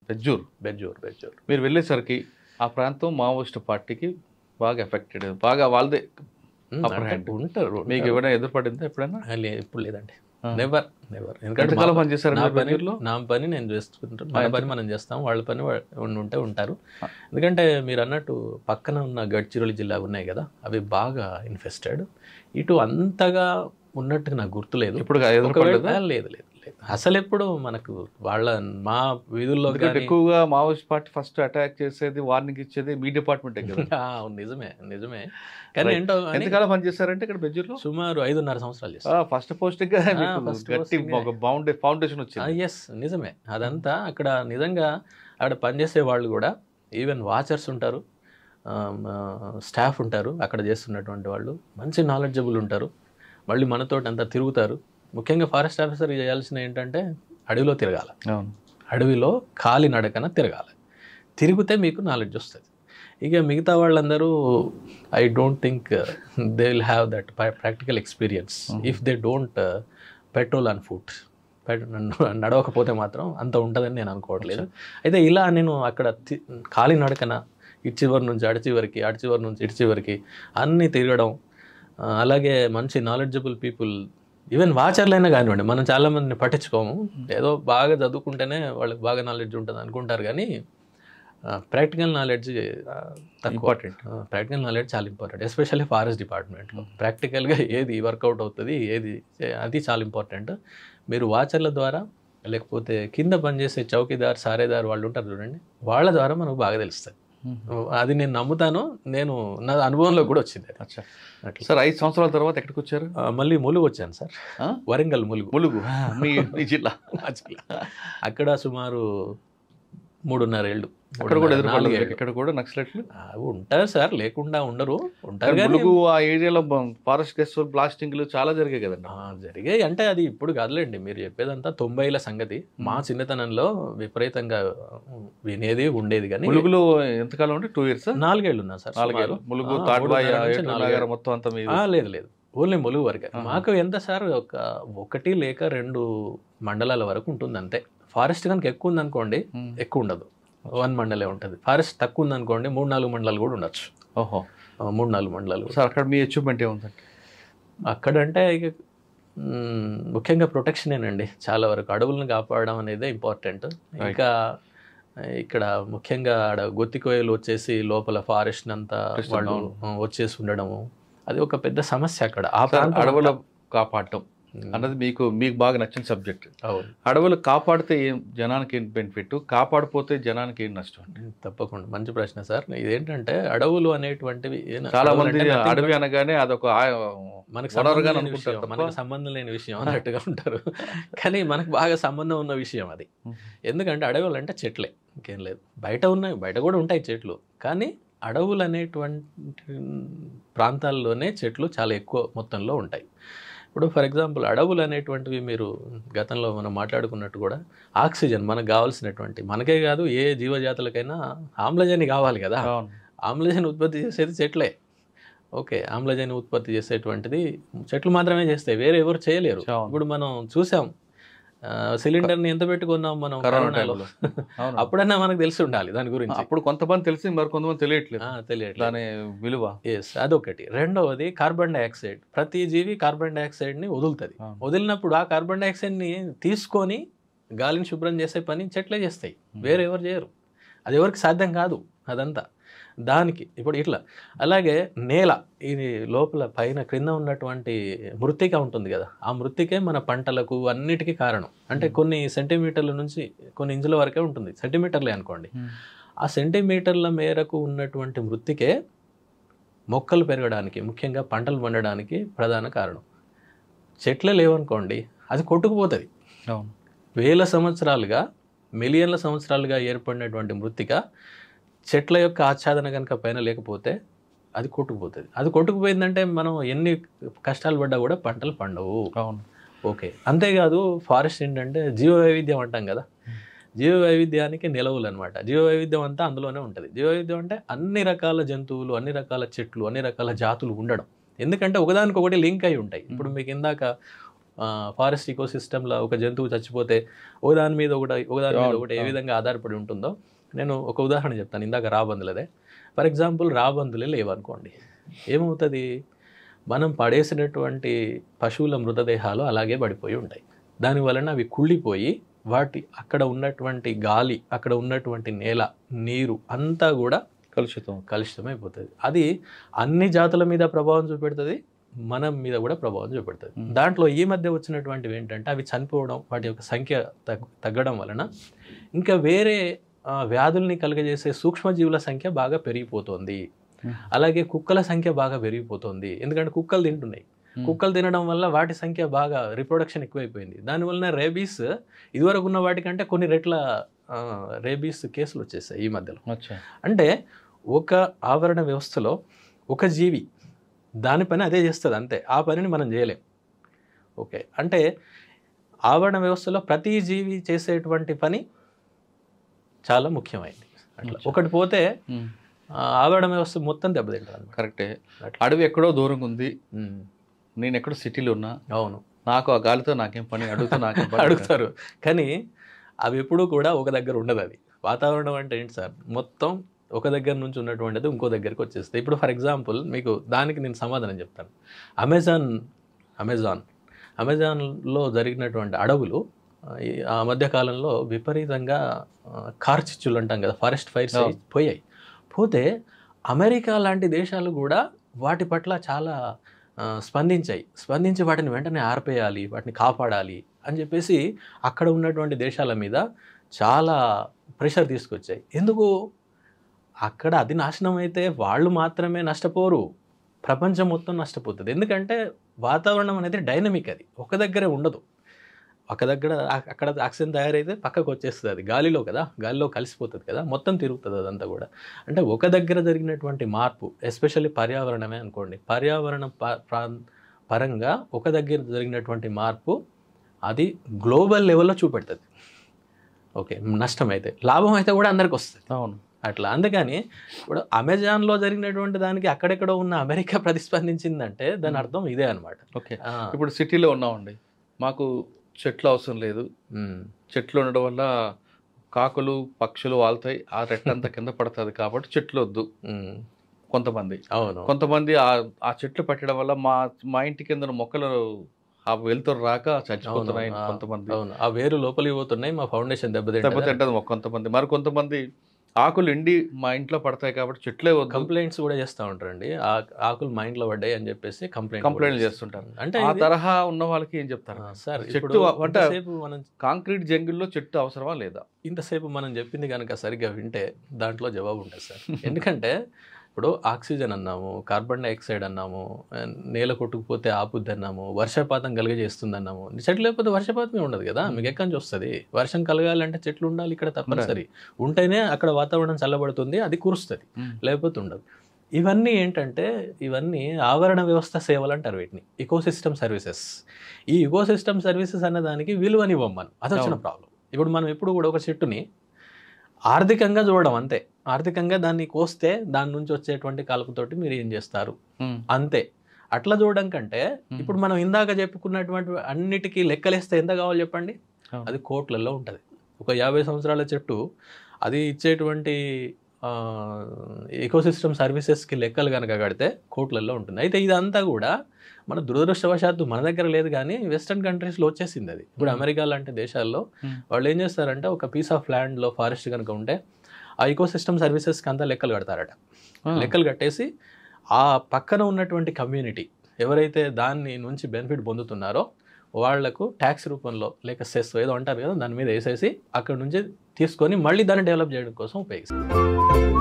బెజ్జూర్ మీరు వెళ్ళేసరికి ఆ ప్రాంతం మావోయిస్ట్ పార్టీకి బాగా ఎఫెక్టెడ్, బాగా వాళ్ళదే ఉంటారు. మీకు ఏమైనా ఎదురుపడిందా ఎప్పుడైనా? ఇప్పుడు లేదండి, నెవర్. ఎందుకంటే నా పని నేను చేసుకుంటాను, మన పని మనం చేస్తాం, వాళ్ళ పని ఉంటే ఉంటారు. ఎందుకంటే మీరు అన్నట్టు పక్కన ఉన్న గడ్చిరోలి జిల్లా ఉన్నాయి కదా, అవి బాగా ఇన్ఫెస్టెడ్. ఇటు అంతగా ఉన్నట్టుగా నాకు గుర్తులేదు. ఇప్పుడు లేదు అసలు ఎప్పుడు మనకు మా వీధుల్లో ఎక్కువగా మావోయిస్ట్ పార్టీ ఫస్ట్ అటాక్ చేసేది, వార్నింగ్ ఇచ్చేది మీ డిపార్ట్మెంటే కదా. నిజమే. కానీ ఏంటో ఎంతకాలం పనిచేస్తారంటే ఇక్కడ బెజ్జూర్లో? సుమారు 5.5 సంవత్సరాలు చేస్తారు. ఫస్ట్ పోస్టింగ్ ఫౌండేషన్ వచ్చింది. ఎస్, నిజమే. అదంతా అక్కడ నిజంగా అక్కడ పనిచేసే వాళ్ళు కూడా, ఈవెన్ వాచర్స్ ఉంటారు, స్టాఫ్ ఉంటారు, అక్కడ చేస్తున్నటువంటి వాళ్ళు మంచి నాలెడ్జబుల్ ఉంటారు. మళ్ళీ మనతోటి అంతా తిరుగుతారు. ముఖ్యంగా ఫారెస్ట్ ఆఫీసర్ చేయాల్సిన ఏంటంటే అడవిలో తిరగాలి, అడవిలో కాలినడకన తిరిగితే మీకు నాలెడ్జ్ వస్తుంది. ఇక మిగతా వాళ్ళందరూ I don't think they will have that practical experience if they don't patrol on foot. నడవకపోతే మాత్రం అంత ఉంటుందని నేను అనుకోవట్లేదు. అయితే ఇలా నేను అక్కడ కాలినడకన ఇటు చివరి నుంచి అటు చివరికి, అటు చివరి నుంచి ఇటు చివరికి అన్నీ తిరగడం, అలాగే మంచి నాలెడ్జబుల్ పీపుల్, ఈవెన్ వాచర్లైనా కానివ్వండి, మనం చాలామందిని పట్టించుకోము. ఏదో బాగా చదువుకుంటేనే వాళ్ళకి బాగా నాలెడ్జ్ ఉంటుంది అనుకుంటారు, కానీ practical knowledge important. Practical knowledge చాలా ఇంపార్టెంట్, ఎస్పెషల్లీ ఫారెస్ట్ డిపార్ట్మెంట్లో. ప్రాక్టికల్గా ఏది వర్కౌట్ అవుతుంది, అది చాలా ఇంపార్టెంట్. మీరు వాచర్ల ద్వారా, లేకపోతే కింద పనిచేసే చౌకీదార్, సారేదార్ వాళ్ళు ఉంటారు చూడండి, వాళ్ళ ద్వారా మనకు బాగా తెలుస్తుంది. అది నేను నమ్ముతాను, నా అనుభవంలో కూడా వచ్చింది. అట్లా సార్ 5 సంవత్సరాల తర్వాత ఎక్కడికి వచ్చారు? మళ్ళీ ములుగు వచ్చాను సార్. వరంగల్ ములుగు మీ జిల్లా. అక్కడ సుమారు 3.5 ఏళ్ళు. ఇక్కడ కూడా నక్సలైట్లు ఉంటారు సార్, లేకుండా ఉండరు, ఉంటారు. ములుగు ఆ ఏరియాలో ఫారెస్ట్ గెస్ట్ బ్లాస్టింగ్లు చాలా జరిగాయి కదండి. జరిగాయి అంటే అది ఇప్పుడు కాదులేండి, మీరు చెప్పేదంతా 90ల సంగతి. మా చిన్నతనంలో విపరీతంగా వినేది ఉండేది. కానీ ములుగులో ఎంతకాలం ఉంటే 2 years 4 ఏళ్ళు ఉన్నా సార్. 4 ఏళ్ళు ములుగు మొత్తం అంతా లేదు ఓన్లీ ములుగు వరకే. మాకు ఎంత సార్, 1 లేక 2 మండలాల వరకు ఉంటుంది అంతే. ఫారెస్ట్ కనుక ఎక్కువ ఉందనుకోండి, ఎక్కువ ఉండదు, 1 మండలే ఉంటుంది. ఫారెస్ట్ తక్కువ ఉందనుకోండి 3-4 మండలాలు కూడా ఉండొచ్చు. 3-4 మండలాలు. సార్ అక్కడ మీ అచీవ్మెంట్ ఏముందండి అక్కడంటే? ఇక ముఖ్యంగా ప్రొటెక్షనేనండి చాలా వరకు. అడవులను కాపాడడం అనేది ఇంపార్టెంట్. ఇంకా ఇక్కడ ముఖ్యంగా ఆడ గొత్తికోయలు వచ్చేసి లోపల ఫారెస్ట్ అంతా వాళ్ళు వచ్చేసి ఉండడము, అది ఒక పెద్ద సమస్య అక్కడ. ఆ అడవుల కాపాడటం అన్నది మీకు బాగా నచ్చిన సబ్జెక్ట్. అడవులు కాపాడితే జనానికి ఏం బెనిఫిట్, కాపాడిపోతే జనానికి ఏం నష్టం? తప్పకుండా మంచి ప్రశ్న సార్. ఇదేంటంటే అడవులు అనేటువంటివి చాలా మంది అడవి అనగానే అదొక మనకు సంబంధం లేని విషయం అన్నట్టుగా ఉంటారు, కానీ మనకు బాగా సంబంధం ఉన్న విషయం అది. ఎందుకంటే అడవులు అంటే చెట్లే, ఇంకేం లేదు. బయట కూడా ఉంటాయి చెట్లు, కానీ అడవులు అనేటువంటి ప్రాంతాల్లోనే చెట్లు చాలా ఎక్కువ మొత్తంలో ఉంటాయి. ఇప్పుడు ఫర్ ఎగ్జాంపుల్ అడవులు అనేటువంటివి మీరు గతంలో మనం మాట్లాడుకున్నట్టు కూడా ఆక్సిజన్ మనకు కావాల్సినటువంటి, మనకే కాదు ఏ జీవజాతులకైనా ఆమ్లజని కావాలి కదా. ఆమ్లజని ఉత్పత్తి చేసేది చెట్లే. ఓకే, ఆమ్లజని ఉత్పత్తి చేసేటువంటిది చెట్లు మాత్రమే చేస్తాయి, వేరే ఎవరు చేయలేరు. ఇప్పుడు మనం చూసాం సిలిండర్ని ఎంత పెట్టుకున్నాం మనం కరోనాలో, అప్పుడన్నా మనకు తెలిసి ఉండాలి దాని గురించి. అప్పుడు కొంతమంది తెలిసి మరి కొంతమంది తెలియట్లేదు దాని విలువ. ఎస్, అదొకటి. రెండవది కార్బన్ డైఆక్సైడ్. ప్రతి జీవి కార్బన్ డైఆక్సైడ్ని వదులుతుంది. వదిలినప్పుడు ఆ కార్బన్ డైఆక్సైడ్ని తీసుకొని గాలిని శుభ్రం చేసే పని చెట్లే చేస్తాయి, వేరే ఎవరు చేయరు. అది ఎవరికి సాధ్యం కాదు అదంతా. దానికి ఇప్పుడు ఇట్లా. అలాగే నేల, ఇది లోపల పైన క్రింద ఉన్నటువంటి మృత్తిక ఉంటుంది కదా, ఆ మృత్తికే మన పంటలకు అన్నిటికీ కారణం. అంటే కొన్ని సెంటీమీటర్ల నుంచి కొన్ని ఇంచుల వరకే ఉంటుంది, సెంటీమీటర్లే అనుకోండి. ఆ సెంటీమీటర్ల మేరకు ఉన్నటువంటి మృత్తికే మొక్కలు పెరగడానికి, ముఖ్యంగా పంటలు పండడానికి ప్రధాన కారణం. చెట్లే లేవనుకోండి, అది కొట్టుకుపోతుంది. వేల సంవత్సరాలుగా, మిలియన్ల సంవత్సరాలుగా ఏర్పడినటువంటి మృత్తిక చెట్ల యొక్క ఆచ్ఛాదన కనుక పైన లేకపోతే అది కొట్టుకుపోతుంది. అది కొట్టుకుపోయిందంటే మనం ఎన్ని కష్టాలు పడ్డా కూడా పంటలు పండవు. ఓకే, అంతేకాదు ఫారెస్ట్ ఏంటంటే జీవ వైవిధ్యం అంటాం కదా, జీవ వైవిధ్యానికి నిలవులు అనమాట. జీవ వైవిధ్యం అంతా అందులోనే ఉంటుంది. జీవ వైవిధ్యం అంటే అన్ని రకాల జంతువులు, అన్ని రకాల చెట్లు, అన్ని రకాల జాతులు ఉండడం. ఎందుకంటే ఒకదానికొకటి లింక్ అయి ఉంటాయి. ఇప్పుడు మీకు ఇందాక ఫారెస్ట్ ఈకోసిస్టంలో ఒక జంతువు చచ్చిపోతే ఒకదాని మీద ఒకటి ఏ విధంగా ఆధారపడి ఉంటుందో నేను ఒక ఉదాహరణ చెప్తాను. ఇందాక రాబందులదే. ఫర్ ఎగ్జాంపుల్ రాబందులే లేవనుకోండి, ఏమవుతుంది? మనం పడేసినటువంటి పశువుల మృతదేహాలు అలాగే పడిపోయి ఉంటాయి. దానివలన అవి కుళ్ళిపోయి అక్కడ ఉన్నటువంటి గాలి, అక్కడ ఉన్నటువంటి నేల, నీరు అంతా కూడా కలుషితమైపోతుంది. అది అన్ని జాతుల మీద ప్రభావం చూపెడుతుంది, మనం మీద కూడా ప్రభావం చూపెడుతుంది. దాంట్లో ఈ మధ్య వచ్చినటువంటివి ఏంటంటే అవి చనిపోవడం, వాటి యొక్క సంఖ్య తగ్గడం వలన ఇంకా వేరే వ్యాధుల్ని కలుగజేసే సూక్ష్మజీవుల సంఖ్య బాగా పెరిగిపోతుంది. అలాగే కుక్కల సంఖ్య బాగా పెరిగిపోతుంది. ఎందుకంటే కుక్కలు తింటున్నాయి. కుక్కలు తినడం వల్ల వాటి సంఖ్య బాగా రిప్రొడక్షన్ ఎక్కువైపోయింది. దానివల్ల రేబీస్ ఇదివరకు ఉన్న వాటికంటే కొన్ని రెట్ల రేబీస్ కేసులు వచ్చేసాయి ఈ మధ్యలో. అంటే ఒక ఆవరణ వ్యవస్థలో ఒక జీవి దాని పని అదే చేస్తుంది అంతే, ఆ పనిని మనం చేయలేం. ఓకే, అంటే ఆవరణ వ్యవస్థలో ప్రతి జీవి చేసేటువంటి పని చాలా ముఖ్యమైనది. అట్లా ఒకటి పోతే ఆవరణ వ్యవస్థ మొత్తం దెబ్బతింటుంది. కరెక్టే. అడవి ఎక్కడో దూరంగా ఉంది, నేను ఎక్కడో సిటీలో ఉన్నా, అవును, నాకు ఆ గాలితో నాకేం పని అడుగుతారు. కానీ అవి ఎప్పుడూ కూడా ఒక దగ్గర ఉండదు. అది వాతావరణం అంటే ఏంటి సార్? మొత్తం ఒక దగ్గర నుంచి ఉన్నటువంటిది ఇంకో దగ్గరికి వచ్చేస్తుంది. ఇప్పుడు ఫర్ ఎగ్జాంపుల్ మీకు దానికి నేను సమాధానం చెప్తాను. అమెజాన్లో జరిగినటువంటి అడవులు ఆ మధ్యకాలంలో విపరీతంగా కార్చిచ్చులు అంటాం కదా, ఫారెస్ట్ ఫైర్స్ పోతే అమెరికా లాంటి దేశాలు కూడా వాటి పట్ల చాలా స్పందించి వాటిని వెంటనే ఆర్పేయాలి, వాటిని కాపాడాలి అని చెప్పేసి అక్కడ ఉన్నటువంటి దేశాల మీద చాలా ప్రెషర్ తీసుకొచ్చాయి. ఎందుకు? అక్కడ అది నాశనం అయితే వాళ్ళు మాత్రమే నష్టపోరు, ప్రపంచం మొత్తం నష్టపోతుంది. ఎందుకంటే వాతావరణం అనేది డైనమిక్, అది ఒక దగ్గరే ఉండదు. అక్కడ ఆక్సిజన్ తయారైతే పక్కకు వచ్చేస్తుంది, అది గాలిలో కదా, గాలిలో కలిసిపోతుంది కదా, మొత్తం తిరుగుతుంది అదంతా కూడా. అంటే ఒక దగ్గర జరిగినటువంటి మార్పు, ఎస్పెషల్లీ పర్యావరణమే అనుకోండి, పర్యావరణ పరంగా ఒక దగ్గర జరిగినటువంటి మార్పు అది గ్లోబల్ లెవెల్లో చూపెడుతుంది. ఓకే, నష్టం అయితే, లాభం అయితే కూడా అందరికి వస్తుంది. అవును, అట్లా. అందుకని ఇప్పుడు అమెజాన్లో జరిగినటువంటి దానికి అక్కడెక్కడో ఉన్న అమెరికా ప్రతిస్పందించిందంటే దాని అర్థం ఇదే అనమాట. ఓకే, ఇప్పుడు సిటీలో ఉన్నామండి, మాకు చెట్లు అవసరం లేదు, చెట్లు ఉండడం వల్ల కాకులు పక్షులు వాళ్తాయి, ఆ రెట్టంతా కింద పడుతుంది కాబట్టి చెట్లు వద్దు కొంతమంది. అవును, కొంతమంది ఆ చెట్లు పెట్టడం వల్ల మా ఇంటి కింద మొక్కలు ఆ వెలుతురు రాక చచ్చిపోతున్నాయి కొంతమంది. అవును, ఆ వేరు లోపలికి పోతున్నాయి, మా ఫౌండేషన్ దెబ్బతింటది కొంతమంది. మరి కొంతమంది ఆకులు ఎండి మా ఇంట్లో పడతాయి కాబట్టి చెట్లే కంప్లైంట్స్ కూడా చేస్తూ ఉంటారండి. ఆకులు మా ఇంట్లో పడ్డాయి అని చెప్పేసి కంప్లైంట్లు చేస్తుంటారు. అంటే ఆ తరహా ఉన్న వాళ్ళకి ఏం చెప్తారు సార్? చెట్టు అంటే మనం కాంక్రీట్ జంగిల్లో చెట్టు అవసరమా లేదా? ఇంతసేపు మనం చెప్పింది కనుక సరిగ్గా వింటే దాంట్లో జవాబు ఉంటుంది సార్. ఎందుకంటే ఇప్పుడు ఆక్సిజన్ అన్నాము, కార్బన్ డైఆక్సైడ్ అన్నాము, నేల కొట్టుకుపోతే ఆపుద్ది అన్నాము, వర్షపాతం కలిగజేస్తుంది అన్నాము. చెట్లు లేకపోతే వర్షపాతమే ఉండదు కదా, మీకు ఎక్కడి నుంచి వస్తుంది? వర్షం కలగాలంటే చెట్లు ఉండాలి ఇక్కడ తప్పనిసరి, ఉంటేనే అక్కడ వాతావరణం చల్లబడుతుంది, అది కురుస్తుంది, లేకపోతే ఉండదు. ఇవన్నీ ఏంటంటే ఇవన్నీ ఆవరణ వ్యవస్థ సేవలు అంటారు వీటిని, ఇకోసిస్టమ్ సర్వీసెస్. ఈ ఇకోసిస్టమ్ సర్వీసెస్ అనే దానికి విలువనివ్వం మనం, అది వచ్చిన ప్రాబ్లం. ఇప్పుడు మనం ఎప్పుడు కూడా ఒక చెట్టుని ఆర్థికంగా చూడడం అంతే, ఆర్థికంగా దాన్ని కోస్తే దాని నుంచి వచ్చేటువంటి కాలుపుతోటి మీరు ఏం చేస్తారు అంతే. అట్లా చూడడం కంటే ఇప్పుడు మనం ఇందాక చెప్పుకున్నటువంటి అన్నిటికీ లెక్కలేస్తే ఎంత కావాలి చెప్పండి? అది కోట్లలో ఉంటుంది. ఒక 50 సంవత్సరాల చెట్టు అది ఇచ్చేటువంటి ఎకోసిస్టమ్ సర్వీసెస్కి లెక్కలు కనుక కడితే కోట్లలో ఉంటుంది. అయితే ఇదంతా కూడా మన దురదృష్టవశాత్తు మన దగ్గర లేదు, కానీ వెస్టర్న్ కంట్రీస్లో వచ్చేసింది అది. ఇప్పుడు అమెరికా లాంటి దేశాల్లో వాళ్ళు ఏం చేస్తారంటే ఒక పీస్ ఆఫ్ ల్యాండ్లో ఫారెస్ట్ కనుక ఉంటే ఆ ఈకోసిస్టమ్ సర్వీసెస్కి అంతా లెక్కలు కడతారట. లెక్కలు కట్టేసి ఆ పక్కన ఉన్నటువంటి కమ్యూనిటీ ఎవరైతే దాన్ని నుంచి బెనిఫిట్ పొందుతున్నారో వాళ్లకు ట్యాక్స్ రూపంలో లేక సెస్ ఏదో అంటారు కదా, దాని మీద వేసేసి అక్కడ నుంచి తీసుకొని మళ్ళీ దాన్ని డెవలప్ చేయడం కోసం ఉపయోగిస్తారు.